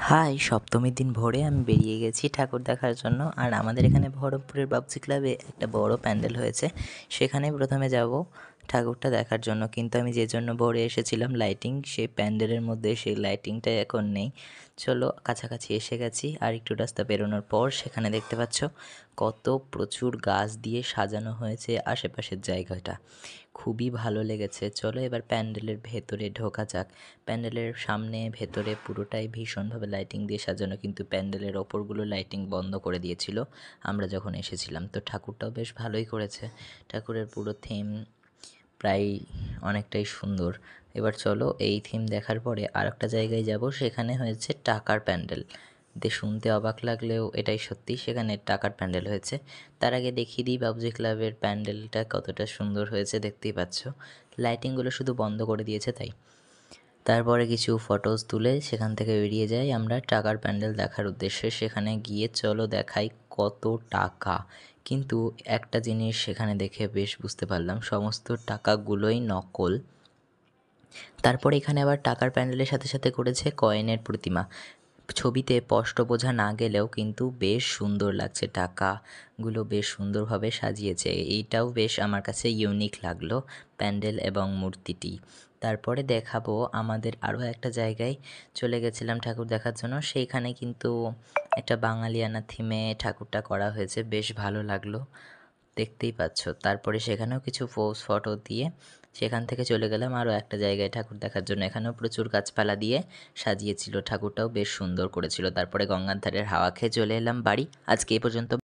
High, সপ্তমীর দিন ভোরে আমি বেরিয়ে গেছি ঠাকুর দেখার জন্য। আর আমাদের এখানে বহরমপুরের বাবজি ক্লাবে একটা বড় প্যান্ডেল হয়েছে, সেখানে প্রথমে যাব ঠাকুরটা দেখার জন্য। কিন্তু আমি যে জন্য ভোরে এসেছিলাম লাইটিং, সেই প্যান্ডেলের মধ্যে সেই লাইটিংটা এখন নেই। চলো, কাছাকাছি এসে গেছি। আর একটু রাস্তা বেরোনোর পর সেখানে দেখতে পাচ্ছ কত প্রচুর গাছ দিয়ে সাজানো হয়েছে আশেপাশের জায়গাটা। খুবই ভালো লেগেছে। চলো এবার প্যান্ডেলের ভেতরে ঢোকা যাক। প্যান্ডেলের সামনে ভেতরে পুরোটাই ভীষণভাবে লাইটিং দিয়ে সাজানো, কিন্তু প্যান্ডেলের ওপরগুলো লাইটিং বন্ধ করে দিয়েছিল আমরা যখন এসেছিলাম। তো ঠাকুরটাও বেশ ভালোই করেছে। ঠাকুরের পুরো থিম প্রায় অনেকটাই সুন্দর। এবার চলো এই থিম দেখার পরে আর একটা জায়গায় যাব, সেখানে হয়েছে টাকার প্যান্ডেল। শুনতে অবাক লাগলেও এটাই সত্যি, সেখানে টাকার প্যান্ডেল হয়েছে। তার আগে দেখিয়ে দিই বাবজি ক্লাবের প্যান্ডেলটা কতটা সুন্দর হয়েছে, দেখতেই পাচ্ছ। লাইটিংগুলো শুধু বন্ধ করে দিয়েছে তাই। তারপরে কিছু ফটোস তুলে সেখান থেকে বেরিয়ে যাই আমরা টাকার প্যান্ডেল দেখার উদ্দেশ্যে। সেখানে গিয়ে চলো দেখাই কত টাকা। কিন্তু একটা জিনিস সেখানে দেখে বেশ বুঝতে পারলাম, সমস্ত টাকাগুলোই নকল। তারপরে এখানে আবার টাকার প্যান্ডেলের সাথে সাথে করেছে কয়েনের প্রতিমা। ছবিতে স্পষ্ট বোঝা না গেলেও কিন্তু বেশ সুন্দর লাগছে, টাকাগুলো বেশ সুন্দরভাবে সাজিয়েছে। এইটাও বেশ আমার কাছে ইউনিক লাগলো, প্যান্ডেল এবং মূর্তিটি। তারপরে দেখাবো আমাদের আরও একটা জায়গায় চলে গেছিলাম ঠাকুর দেখার জন্য। সেইখানে কিন্তু একটা বাঙালিয়ানা থিমে ঠাকুরটা করা হয়েছে, বেশ ভালো লাগলো, দেখতেই পাচ্ছ। তারপরে সেখানেও কিছু পোজ ফটো দিয়ে সেখান থেকে চলে গেলাম আরও একটা জায়গায় ঠাকুর দেখার জন্য। এখানেও প্রচুর গাছপালা দিয়ে সাজিয়েছিল, ঠাকুরটাও বেশ সুন্দর করেছিল। তারপরে গঙ্গার ধারের হাওয়া খেয়ে চলে এলাম বাড়ি। আজকে এই পর্যন্ত।